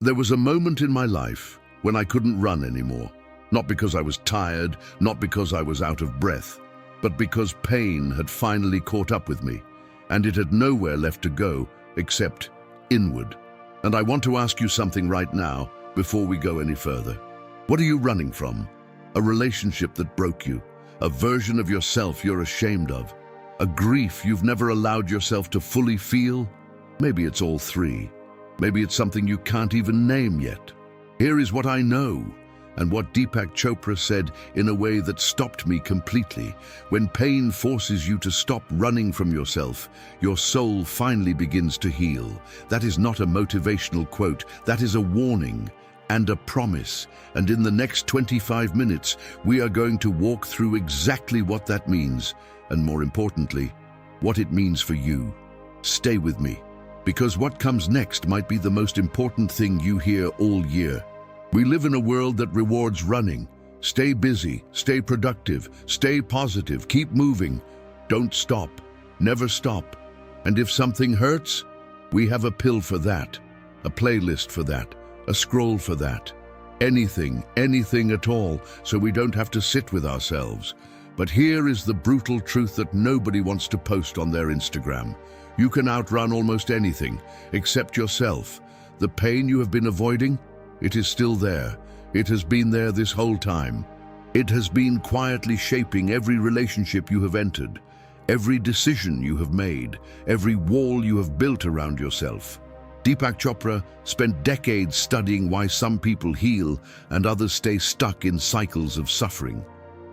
There was a moment in my life when I couldn't run anymore. Not because I was tired, not because I was out of breath, but because pain had finally caught up with me, and it had nowhere left to go except inward. And I want to ask you something right now before we go any further. What are you running from? A relationship that broke you, a version of yourself you're ashamed of, a grief you've never allowed yourself to fully feel? Maybe it's all three. Maybe it's something you can't even name yet. Here is what I know, and what Deepak Chopra said in a way that stopped me completely. When pain forces you to stop running from yourself, your soul finally begins to heal. That is not a motivational quote, that is a warning and a promise. And in the next 25 minutes, we are going to walk through exactly what that means, and more importantly, what it means for you. Stay with me, because what comes next might be the most important thing you hear all year. We live in a world that rewards running. Stay busy, stay productive, stay positive, keep moving. Don't stop, never stop. And if something hurts, we have a pill for that, a playlist for that, a scroll for that. Anything at all, so we don't have to sit with ourselves. But here is the brutal truth that nobody wants to post on their Instagram. You can outrun almost anything, except yourself. The pain you have been avoiding, it is still there. It has been there this whole time. It has been quietly shaping every relationship you have entered, every decision you have made, every wall you have built around yourself. Deepak Chopra spent decades studying why some people heal and others stay stuck in cycles of suffering.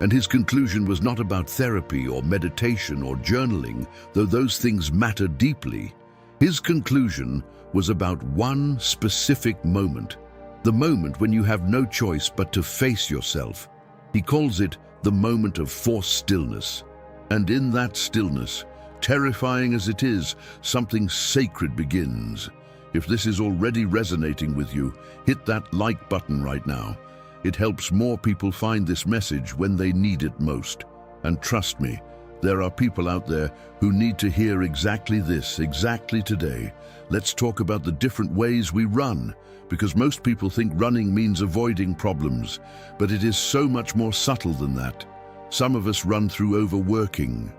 And his conclusion was not about therapy or meditation or journaling, though those things matter deeply. His conclusion was about one specific moment, the moment when you have no choice but to face yourself. He calls it the moment of forced stillness. And in that stillness, terrifying as it is, something sacred begins. If this is already resonating with you, hit that like button right now. It helps more people find this message when they need it most. And trust me, there are people out there who need to hear exactly this, exactly today. Let's talk about the different ways we run, because most people think running means avoiding problems, but it is so much more subtle than that. Some of us run through overworking.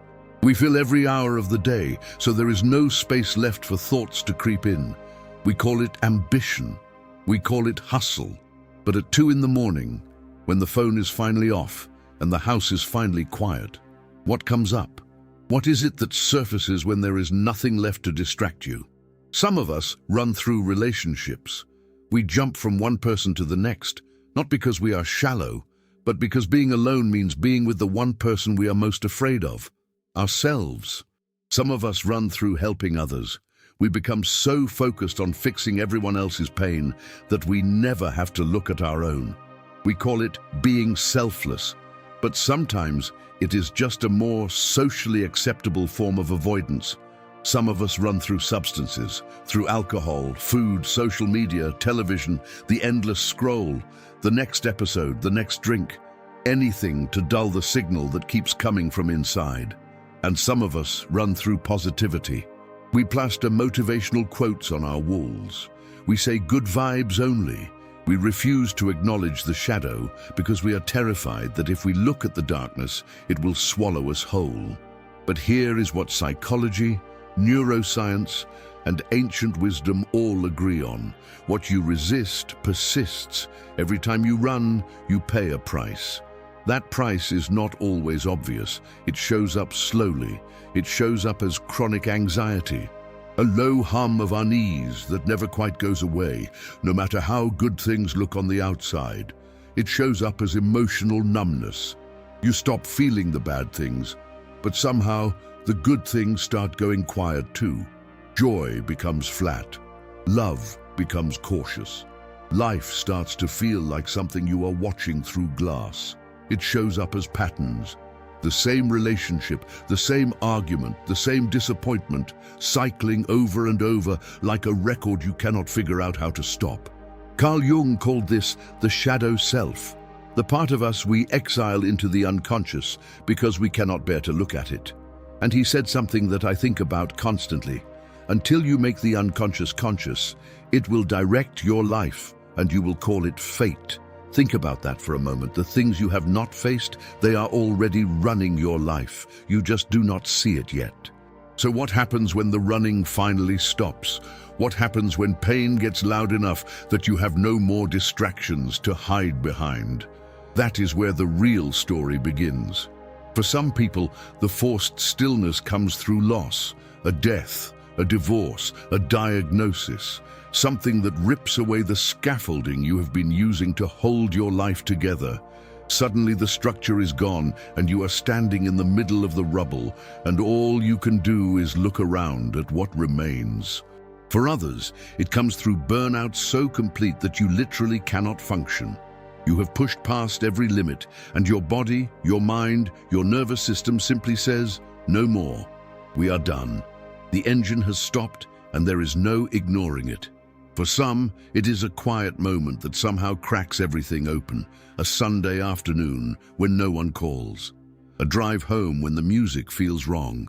We fill every hour of the day, so there is no space left for thoughts to creep in. We call it ambition. We call it hustle. But at 2 in the morning, when the phone is finally off and the house is finally quiet, what comes up? What is it that surfaces when there is nothing left to distract you? Some of us run through relationships. We jump from one person to the next, not because we are shallow, but because being alone means being with the one person we are most afraid of, ourselves. Some of us run through helping others. We become so focused on fixing everyone else's pain that we never have to look at our own. We call it being selfless, but sometimes it is just a more socially acceptable form of avoidance. Some of us run through substances, through alcohol, food, social media, television, the endless scroll, the next episode, the next drink, anything to dull the signal that keeps coming from inside. And some of us run through positivity. We plaster motivational quotes on our walls. We say good vibes only. We refuse to acknowledge the shadow because we are terrified that if we look at the darkness, it will swallow us whole. But here is what psychology, neuroscience, and ancient wisdom all agree on. What you resist persists. Every time you run, you pay a price. That price is not always obvious. It shows up slowly. It shows up as chronic anxiety, a low hum of unease that never quite goes away, no matter how good things look on the outside. It shows up as emotional numbness. You stop feeling the bad things, but somehow the good things start going quiet too. Joy becomes flat. Love becomes cautious. Life starts to feel like something you are watching through glass. It shows up as patterns. The same relationship, the same argument, the same disappointment, cycling over and over like a record you cannot figure out how to stop. Carl Jung called this the shadow self, the part of us we exile into the unconscious because we cannot bear to look at it. And he said something that I think about constantly. Until you make the unconscious conscious, it will direct your life, and you will call it fate. Think about that for a moment. The things you have not faced, they are already running your life. You just do not see it yet. So what happens when the running finally stops? What happens when pain gets loud enough that you have no more distractions to hide behind? That is where the real story begins. For some people, the forced stillness comes through loss, a death, a divorce, a diagnosis, something that rips away the scaffolding you have been using to hold your life together. Suddenly the structure is gone and you are standing in the middle of the rubble, and all you can do is look around at what remains. For others, it comes through burnout so complete that you literally cannot function. You have pushed past every limit, and your body, your mind, your nervous system simply says, "No more. We are done." The engine has stopped, and there is no ignoring it. For some, it is a quiet moment that somehow cracks everything open. A Sunday afternoon when no one calls. A drive home when the music feels wrong.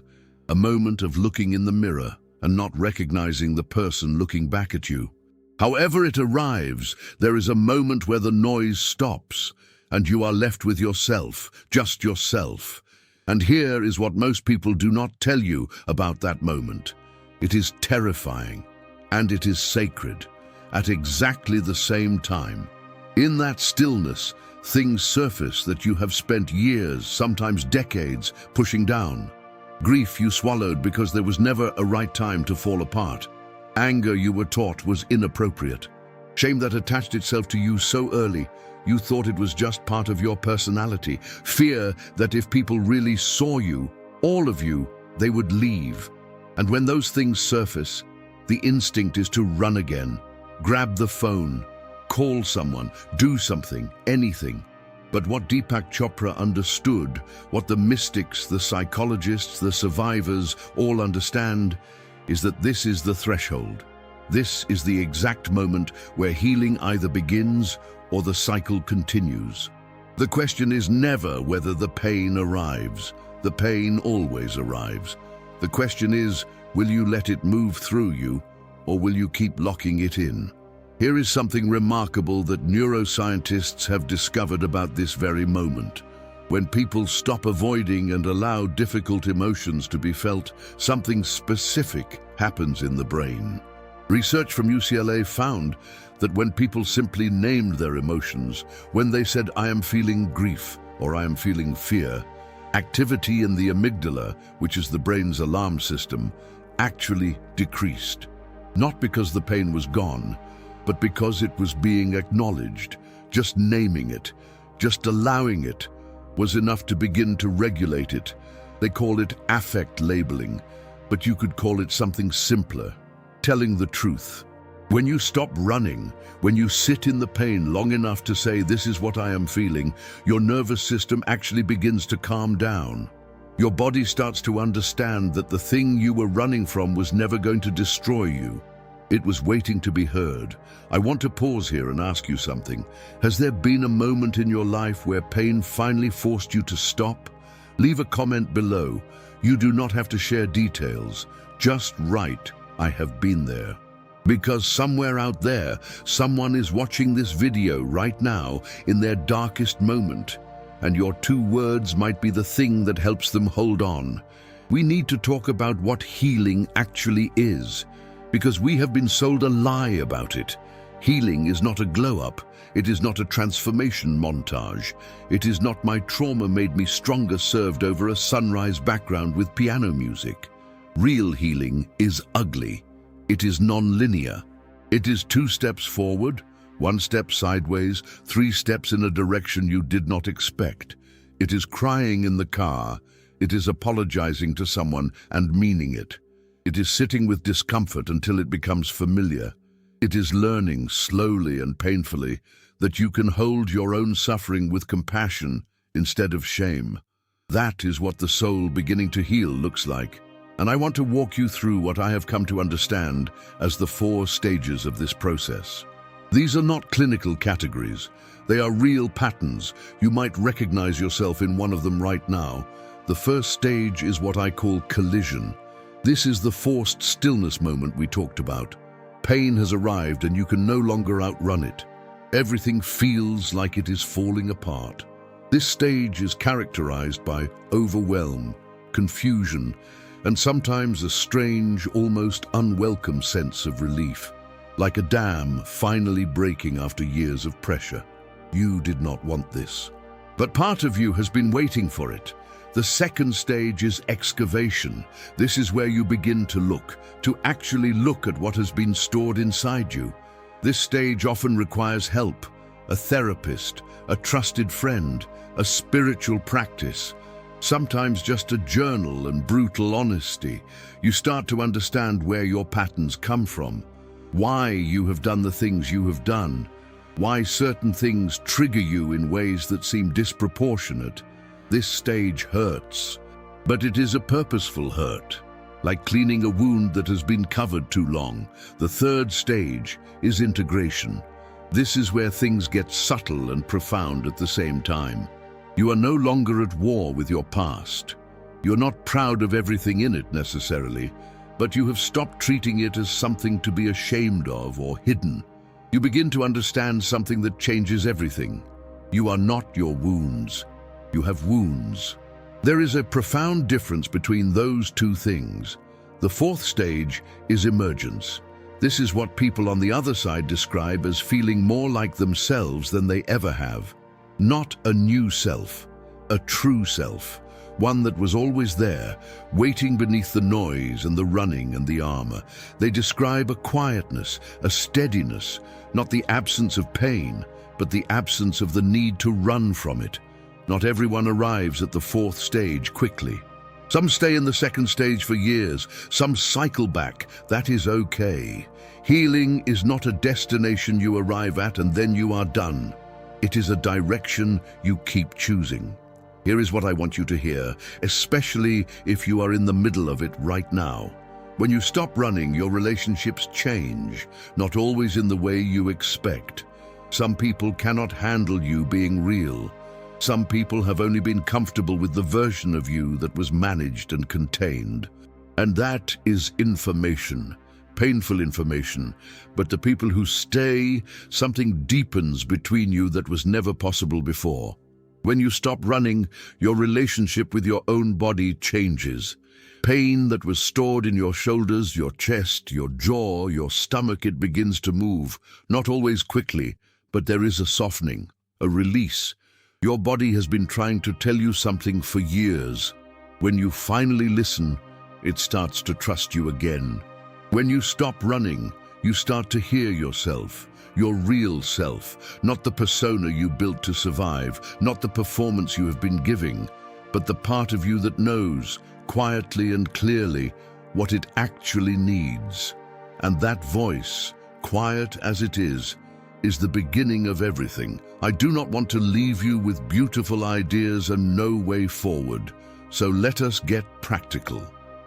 A moment of looking in the mirror and not recognizing the person looking back at you. However it arrives, there is a moment where the noise stops and you are left with yourself, just yourself. And here is what most people do not tell you about that moment. It is terrifying and it is sacred at exactly the same time. In that stillness, things surface that you have spent years, sometimes decades, pushing down. Grief you swallowed because there was never a right time to fall apart. Anger you were taught was inappropriate. Shame that attached itself to you so early, you thought it was just part of your personality. Fear that if people really saw you, all of you, they would leave. And when those things surface, the instinct is to run again. Grab the phone, call someone, do something, anything. But what Deepak Chopra understood, what the mystics, the psychologists, the survivors all understand, is that this is the threshold. This is the exact moment where healing either begins or the cycle continues. The question is never whether the pain arrives. The pain always arrives. The question is, will you let it move through you, or will you keep locking it in? Here is something remarkable that neuroscientists have discovered about this very moment. When people stop avoiding and allow difficult emotions to be felt, something specific happens in the brain. Research from UCLA found that when people simply named their emotions, when they said, "I am feeling grief," or "I am feeling fear," activity in the amygdala, which is the brain's alarm system, actually decreased. Not because the pain was gone, but because it was being acknowledged. Just naming it, just allowing it, was enough to begin to regulate it. They call it affect labeling, but you could call it something simpler: telling the truth. When you stop running, when you sit in the pain long enough to say, "This is what I am feeling," your nervous system actually begins to calm down. Your body starts to understand that the thing you were running from was never going to destroy you. It was waiting to be heard. I want to pause here and ask you something. Has there been a moment in your life where pain finally forced you to stop? Leave a comment below. You do not have to share details. Just write, "I have been there." Because somewhere out there, someone is watching this video right now in their darkest moment, and your 2 words might be the thing that helps them hold on. We need to talk about what healing actually is, because we have been sold a lie about it. Healing is not a glow-up. It is not a transformation montage. It is not "my trauma made me stronger" served over a sunrise background with piano music. Real healing is ugly. It is non-linear. It is 2 steps forward, 1 step sideways, 3 steps in a direction you did not expect. It is crying in the car. It is apologizing to someone and meaning it. It is sitting with discomfort until it becomes familiar. It is learning slowly and painfully that you can hold your own suffering with compassion instead of shame. That is what the soul beginning to heal looks like. And I want to walk you through what I have come to understand as the 4 stages of this process. These are not clinical categories. They are real patterns. You might recognize yourself in one of them right now. The first stage is what I call collision. This is the forced stillness moment we talked about. Pain has arrived and you can no longer outrun it. Everything feels like it is falling apart. This stage is characterized by overwhelm, confusion, and sometimes a strange, almost unwelcome sense of relief, like a dam finally breaking after years of pressure. You did not want this. But part of you has been waiting for it. The second stage is excavation. This is where you begin to actually look at what has been stored inside you. This stage often requires help, a therapist, a trusted friend, a spiritual practice, sometimes just a journal and brutal honesty. You start to understand where your patterns come from, why you have done the things you have done, why certain things trigger you in ways that seem disproportionate. This stage hurts, but it is a purposeful hurt, like cleaning a wound that has been covered too long. The third stage is integration. This is where things get subtle and profound at the same time. You are no longer at war with your past. You're not proud of everything in it necessarily, but you have stopped treating it as something to be ashamed of or hidden. You begin to understand something that changes everything. You are not your wounds. You have wounds. There is a profound difference between those two things. The fourth stage is emergence. This is what people on the other side describe as feeling more like themselves than they ever have. Not a new self, a true self, one that was always there, waiting beneath the noise and the running and the armor. They describe a quietness, a steadiness, not the absence of pain, but the absence of the need to run from it. Not everyone arrives at the fourth stage quickly. Some stay in the second stage for years, some cycle back. That is okay. Healing is not a destination you arrive at and then you are done. It is a direction you keep choosing. Here is what I want you to hear, especially if you are in the middle of it right now. When you stop running, your relationships change, not always in the way you expect. Some people cannot handle you being real. Some people have only been comfortable with the version of you that was managed and contained. And that is information, painful information. But the people who stay, something deepens between you that was never possible before. When you stop running, your relationship with your own body changes. Pain that was stored in your shoulders, your chest, your jaw, your stomach, it begins to move. Not always quickly, but there is a softening, a release. Your body has been trying to tell you something for years. When you finally listen, it starts to trust you again. When you stop running, you start to hear yourself, your real self, not the persona you built to survive, not the performance you have been giving, but the part of you that knows, quietly and clearly, what it actually needs. And that voice, quiet as it is the beginning of everything. I do not want to leave you with beautiful ideas and no way forward, so let us get practical.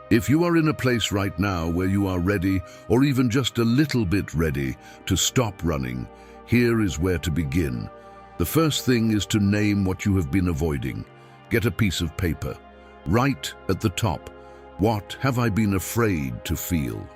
If you are in a place right now where you are ready, or even just a little bit ready, to stop running, here is where to begin. The first thing is to name what you have been avoiding. Get a piece of paper. Write at the top, what have I been afraid to feel?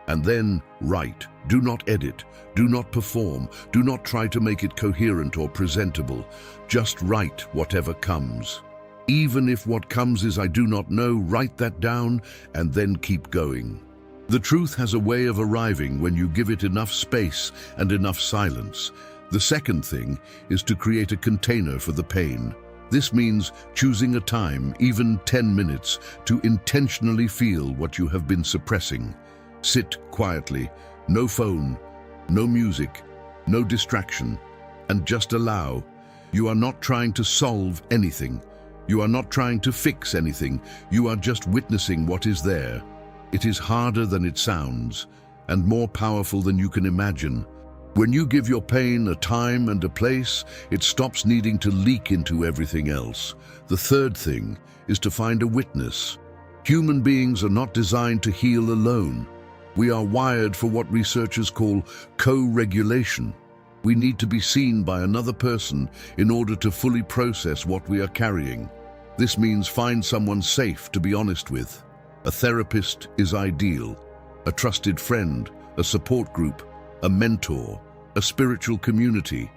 And then write. Do not edit. Do not perform. Do not try to make it coherent or presentable. Just write whatever comes. Even if what comes is I do not know, write that down and then keep going. The truth has a way of arriving when you give it enough space and enough silence. The second thing is to create a container for the pain. This means choosing a time, even 10 minutes, to intentionally feel what you have been suppressing. Sit quietly, no phone, no music, no distraction, and just allow. You are not trying to solve anything. You are not trying to fix anything. You are just witnessing what is there. It is harder than it sounds, and more powerful than you can imagine. When you give your pain a time and a place, it stops needing to leak into everything else. The third thing is to find a witness. Human beings are not designed to heal alone. We are wired for what researchers call co-regulation. We need to be seen by another person in order to fully process what we are carrying. This means find someone safe to be honest with. A therapist is ideal. A trusted friend, a support group, a mentor, a spiritual community.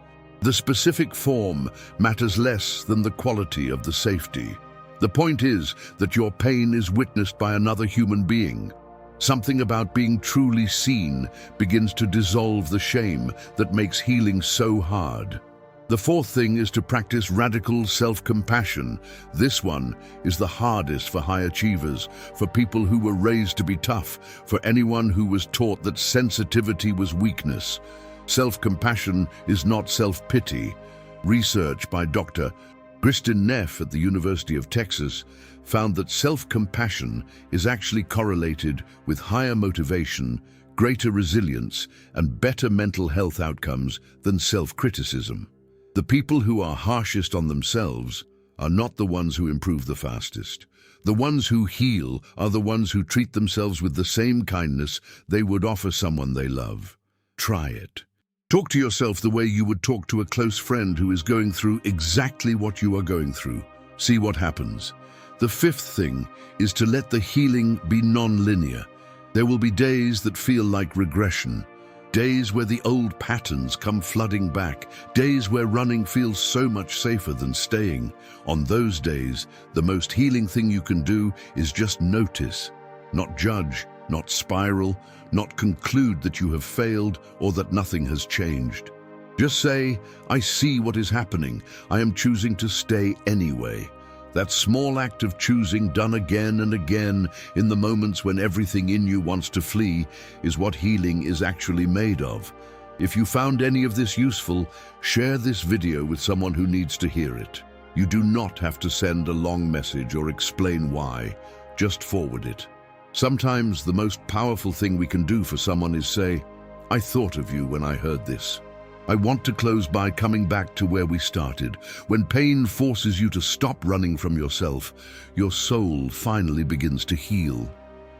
The specific form matters less than the quality of the safety. The point is that your pain is witnessed by another human being. Something about being truly seen begins to dissolve the shame that makes healing so hard. The fourth thing is to practice radical self-compassion. This one is the hardest for high achievers, for people who were raised to be tough, for anyone who was taught that sensitivity was weakness. Self-compassion is not self-pity. Research by Dr. Kristin Neff at the University of Texas found that self-compassion is actually correlated with higher motivation, greater resilience, and better mental health outcomes than self-criticism. The people who are harshest on themselves are not the ones who improve the fastest. The ones who heal are the ones who treat themselves with the same kindness they would offer someone they love. Try it. Talk to yourself the way you would talk to a close friend who is going through exactly what you are going through. See what happens. The fifth thing is to let the healing be non-linear. There will be days that feel like regression, days where the old patterns come flooding back, days where running feels so much safer than staying. On those days, the most healing thing you can do is just notice, not judge, not spiral, not conclude that you have failed or that nothing has changed. Just say, I see what is happening. I am choosing to stay anyway. That small act of choosing, done again and again in the moments when everything in you wants to flee, is what healing is actually made of. If you found any of this useful, share this video with someone who needs to hear it. You do not have to send a long message or explain why. Just forward it. Sometimes the most powerful thing we can do for someone is say, I thought of you when I heard this. I want to close by coming back to where we started. When pain forces you to stop running from yourself, your soul finally begins to heal.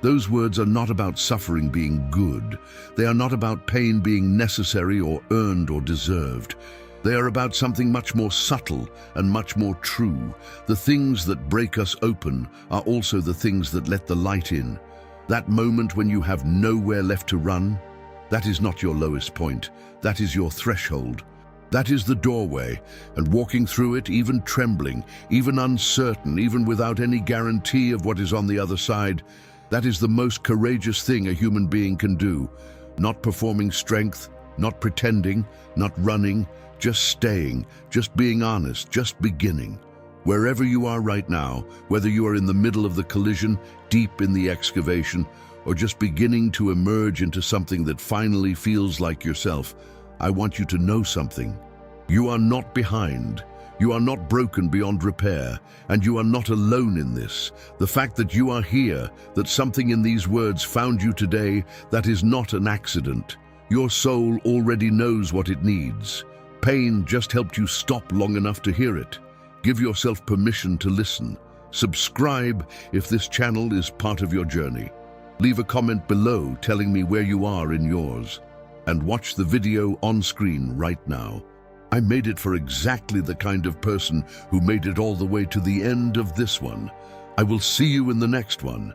Those words are not about suffering being good. They are not about pain being necessary or earned or deserved. They are about something much more subtle and much more true. The things that break us open are also the things that let the light in. That moment when you have nowhere left to run, that is not your lowest point. That is your threshold. That is the doorway, and walking through it, even trembling, even uncertain, even without any guarantee of what is on the other side, that is the most courageous thing a human being can do. Not performing strength, not pretending, not running, just staying, just being honest, just beginning. Wherever you are right now, whether you are in the middle of the collision, deep in the excavation, or just beginning to emerge into something that finally feels like yourself, I want you to know something. You are not behind. You are not broken beyond repair, and you are not alone in this. The fact that you are here, that something in these words found you today, that is not an accident. Your soul already knows what it needs. Pain just helped you stop long enough to hear it. Give yourself permission to listen. Subscribe if this channel is part of your journey. Leave a comment below telling me where you are in yours. And watch the video on screen right now. I made it for exactly the kind of person who made it all the way to the end of this one. I will see you in the next one.